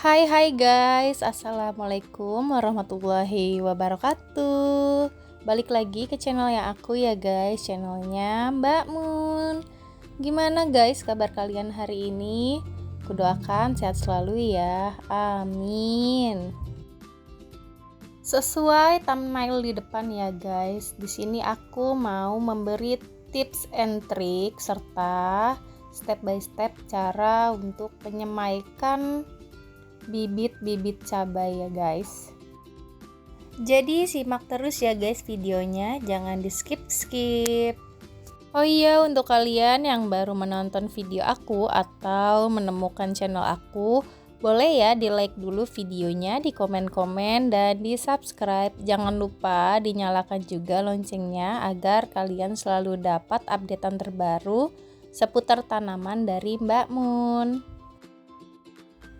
Hai guys, assalamualaikum warahmatullahi wabarakatuh. Balik lagi ke channelnya aku ya guys, channelnya Mbak Mun. Gimana guys kabar kalian hari ini? Kudoakan sehat selalu ya, amin. Sesuai thumbnail di depan ya guys, di sini aku mau memberi tips and trick serta step by step cara untuk menyemaikan bibit-bibit cabai ya guys. Jadi simak terus ya guys videonya, jangan di skip. Oh iya, untuk kalian yang baru menonton video aku atau menemukan channel aku, boleh ya di like dulu videonya, di komen-komen dan di subscribe. Jangan lupa dinyalakan juga loncengnya agar kalian selalu dapat updatean terbaru seputar tanaman dari Mbak Mun.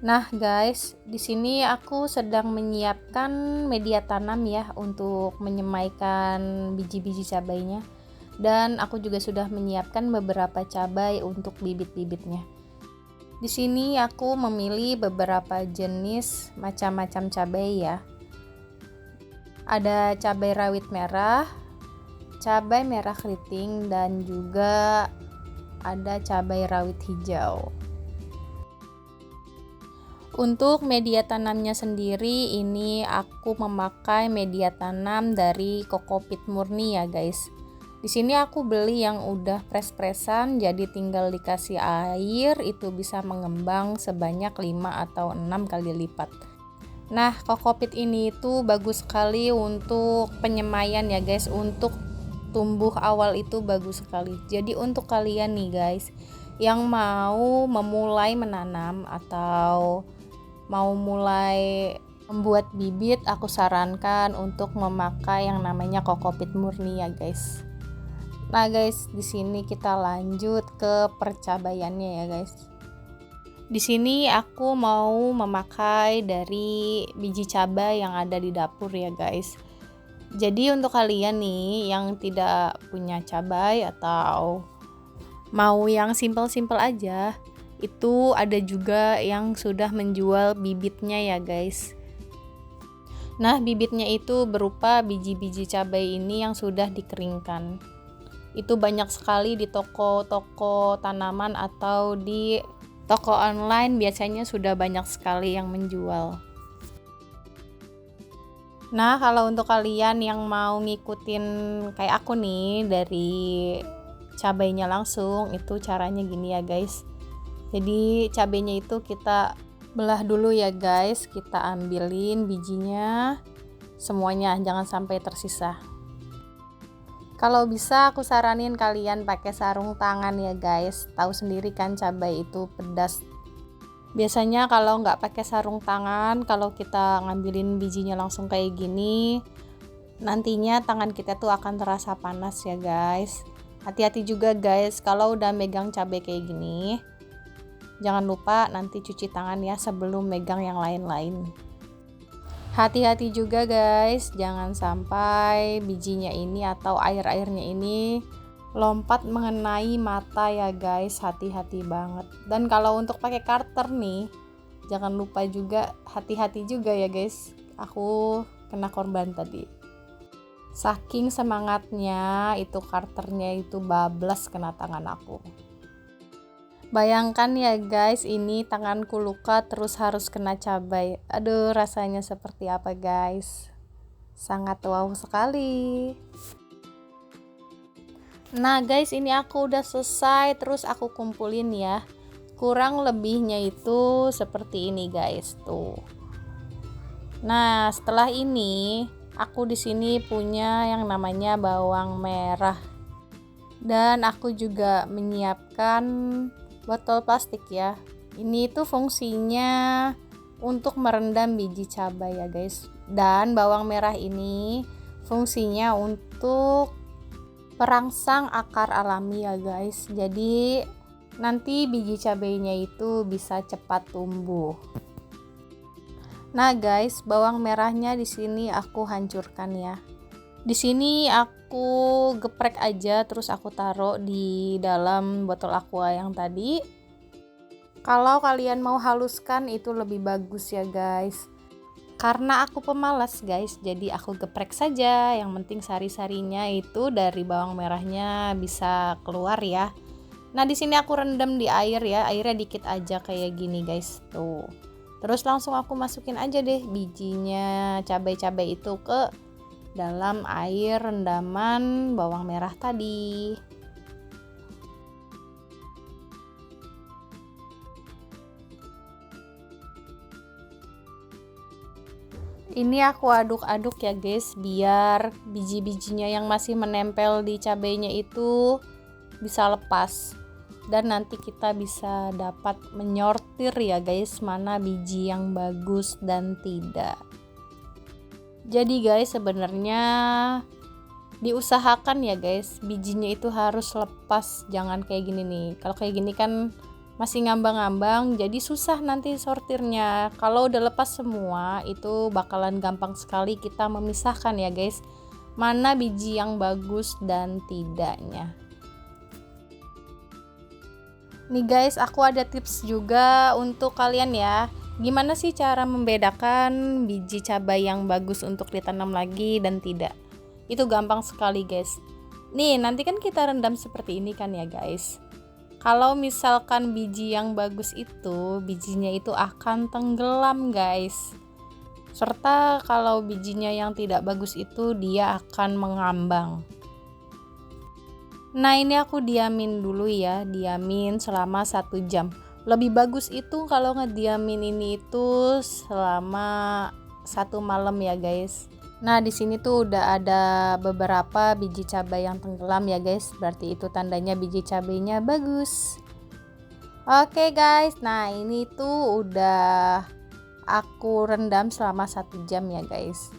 Nah guys, di sini aku sedang menyiapkan media tanam ya untuk menyemaikan biji-biji cabainya. Dan aku juga sudah menyiapkan beberapa cabai untuk bibit-bibitnya. Di sini aku memilih beberapa jenis macam-macam cabai ya. Ada cabai rawit merah, cabai merah keriting, dan juga ada cabai rawit hijau. Untuk media tanamnya sendiri, ini aku memakai media tanam dari Kokopit murni ya guys. Di sini aku beli yang udah pres-presan, jadi tinggal dikasih air itu bisa mengembang sebanyak 5 atau 6 kali lipat. Nah, Kokopit ini itu bagus sekali untuk penyemaian ya guys, untuk tumbuh awal itu bagus sekali. Jadi untuk kalian nih guys yang mau memulai menanam atau mau mulai membuat bibit, aku sarankan untuk memakai yang namanya Kokopit murni ya guys. Nah guys, di sini kita lanjut ke percabaiannya ya guys. Di sini aku mau memakai dari biji cabai yang ada di dapur ya guys. Jadi untuk kalian nih yang tidak punya cabai atau mau yang simple-simple aja, itu ada juga yang sudah menjual bibitnya ya guys. Nah bibitnya itu berupa biji-biji cabai ini yang sudah dikeringkan. Itu banyak sekali di toko-toko tanaman atau di toko online, biasanya sudah banyak sekali yang menjual. Nah kalau untuk kalian yang mau ngikutin kayak aku nih dari cabainya langsung, itu caranya gini ya guys. Jadi cabenya itu kita belah dulu ya guys, kita ambilin bijinya semuanya, jangan sampai tersisa. Kalau bisa aku saranin kalian pakai sarung tangan ya guys, tahu sendiri kan cabai itu pedas. Biasanya kalau nggak pakai sarung tangan, kalau kita ngambilin bijinya langsung kayak gini, nantinya tangan kita tuh akan terasa panas ya guys. Hati-hati juga guys kalau udah megang cabai kayak gini. Jangan lupa nanti cuci tangan ya sebelum megang yang lain-lain. Hati-hati juga guys, jangan sampai bijinya ini atau air-airnya ini lompat mengenai mata ya guys, hati-hati banget. Dan kalau untuk pakai karter nih, jangan lupa juga hati-hati juga ya guys. Aku kena korban tadi. Saking semangatnya itu karternya itu bablas kena tangan aku. Bayangkan ya guys, ini tanganku luka terus harus kena cabai. Aduh, rasanya seperti apa guys? Sangat wow sekali. Nah guys, ini aku udah selesai, terus aku kumpulin ya. Kurang lebihnya itu seperti ini guys, tuh. Nah, setelah ini aku di sini punya yang namanya bawang merah. Dan aku juga menyiapkan botol plastik ya. Ini tuh fungsinya untuk merendam biji cabai ya guys. Dan bawang merah ini fungsinya untuk perangsang akar alami ya guys. Jadi nanti biji cabainya itu bisa cepat tumbuh. Nah guys, bawang merahnya di sini aku hancurkan ya. Di sini aku geprek aja, terus aku taruh di dalam botol aqua yang tadi. Kalau kalian mau haluskan itu lebih bagus ya guys. Karena aku pemalas guys, jadi aku geprek saja. Yang penting sari-sarinya itu dari bawang merahnya bisa keluar ya. Nah, di sini aku rendam di air ya. Airnya dikit aja kayak gini guys. Tuh. Terus langsung aku masukin aja deh bijinya, cabai-cabai itu ke dalam air rendaman bawang merah tadi. Ini aku aduk-aduk ya guys, biar biji-bijinya yang masih menempel di cabainya itu bisa lepas. Dan nanti kita bisa dapat menyortir ya guys, mana biji yang bagus dan tidak. Jadi guys, sebenarnya diusahakan ya guys, bijinya itu harus lepas, jangan kayak gini nih. Kalau kayak gini kan masih ngambang-ngambang, jadi susah nanti sortirnya. Kalau udah lepas semua itu bakalan gampang sekali kita memisahkan ya guys, mana biji yang bagus dan tidaknya. Nih guys, aku ada tips juga untuk kalian ya. Gimana sih cara membedakan biji cabai yang bagus untuk ditanam lagi dan tidak? Itu gampang sekali guys. Nih, nanti kan kita rendam seperti ini kan ya guys. Kalau misalkan biji yang bagus itu, bijinya itu akan tenggelam guys. Serta kalau bijinya yang tidak bagus itu, dia akan mengambang. Nah, ini aku diamin dulu ya, diamin selama 1 jam. Lebih bagus itu kalau ngediamin ini itu selama 1 malam ya guys. Nah, di sini tuh udah ada beberapa biji cabai yang tenggelam ya guys. Berarti itu tandanya biji cabainya bagus. Oke guys, nah ini tuh udah aku rendam selama 1 jam ya guys.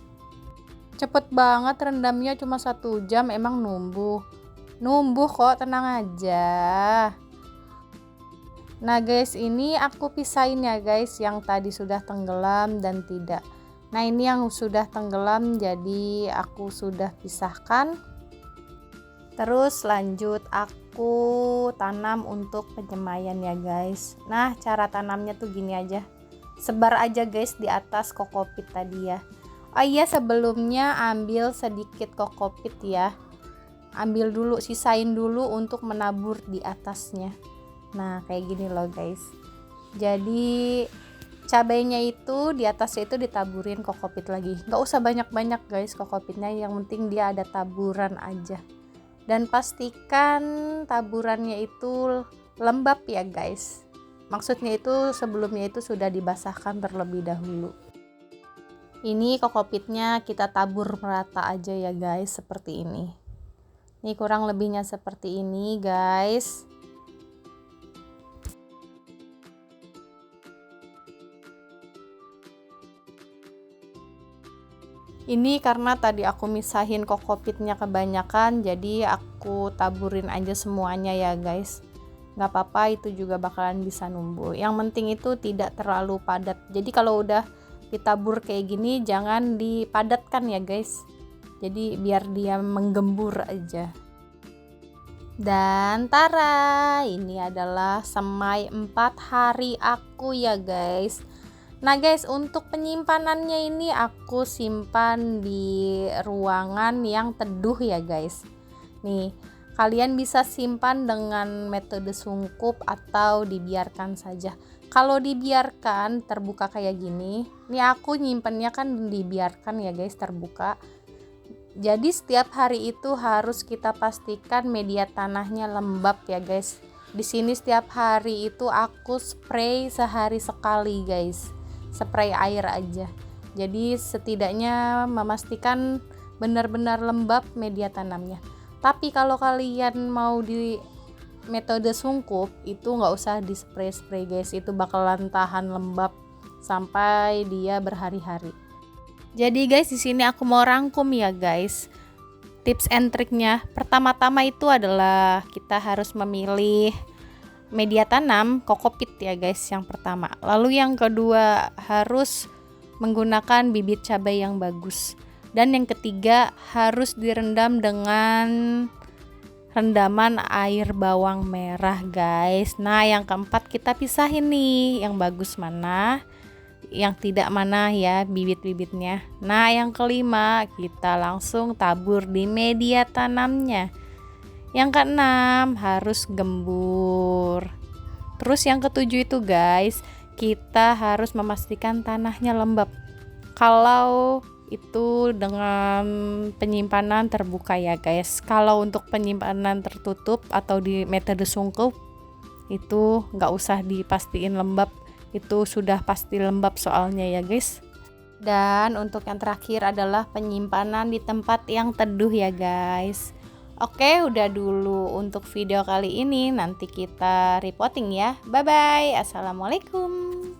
Cepet banget rendamnya, cuma 1 jam, emang numbuh kok, tenang aja. Nah guys, ini aku pisahin ya guys, yang tadi sudah tenggelam dan tidak. Nah, ini yang sudah tenggelam, jadi aku sudah pisahkan. Terus lanjut aku tanam untuk penyemaian ya guys. Nah, cara tanamnya tuh gini aja. Sebar aja guys di atas kokopit tadi ya. Oh iya, sebelumnya ambil sedikit kokopit ya. Ambil dulu, sisain dulu untuk menabur di atasnya. Nah, kayak gini loh guys. Jadi cabainya itu di atasnya itu ditaburin kokopit lagi. Nggak usah banyak-banyak guys kokopitnya, yang penting dia ada taburan aja. Dan pastikan taburannya itu lembab ya guys. Maksudnya itu sebelumnya itu sudah dibasahkan terlebih dahulu. Ini kokopitnya kita tabur merata aja ya guys, seperti ini. Ini kurang lebihnya seperti ini guys. Ini karena tadi aku misahin kokopitnya kebanyakan, jadi aku taburin aja semuanya ya guys. Nggak apa-apa, itu juga bakalan bisa numbuh. Yang penting itu tidak terlalu padat. Jadi kalau udah ditabur kayak gini, jangan dipadatkan ya guys. Jadi biar dia menggembur aja. Dan tara, ini adalah semai 4 hari aku ya guys. Nah guys, untuk penyimpanannya ini aku simpan di ruangan yang teduh ya guys. Nih, kalian bisa simpan dengan metode sungkup atau dibiarkan saja. Kalau dibiarkan terbuka kayak gini, nih aku nyimpennya kan dibiarkan ya guys, terbuka. Jadi setiap hari itu harus kita pastikan media tanahnya lembab ya guys. Di sini setiap hari itu aku spray sehari sekali guys. Spray air aja. Jadi setidaknya memastikan benar-benar lembab media tanamnya. Tapi kalau kalian mau di metode sungkup itu nggak usah di spray guys, itu bakalan tahan lembab sampai dia berhari-hari. Jadi guys, di sini aku mau rangkum ya guys. Tips and triknya, pertama-tama itu adalah kita harus memilih media tanam kokopit ya guys, yang pertama. Lalu yang kedua harus menggunakan bibit cabai yang bagus. Dan yang ketiga harus direndam dengan rendaman air bawang merah guys. Nah yang keempat kita pisahin nih yang bagus mana, yang tidak mana ya bibit-bibitnya. Nah yang kelima kita langsung tabur di media tanamnya. Yang keenam harus gembur. Terus yang ketujuh itu guys, kita harus memastikan tanahnya lembab. Kalau itu dengan penyimpanan terbuka ya guys. Kalau untuk penyimpanan tertutup atau di metode sungkup itu nggak usah dipastiin lembab, itu sudah pasti lembab soalnya ya guys. Dan untuk yang terakhir adalah penyimpanan di tempat yang teduh ya guys. Oke, udah dulu untuk video kali ini. Nanti kita reporting ya. Bye bye. Assalamualaikum.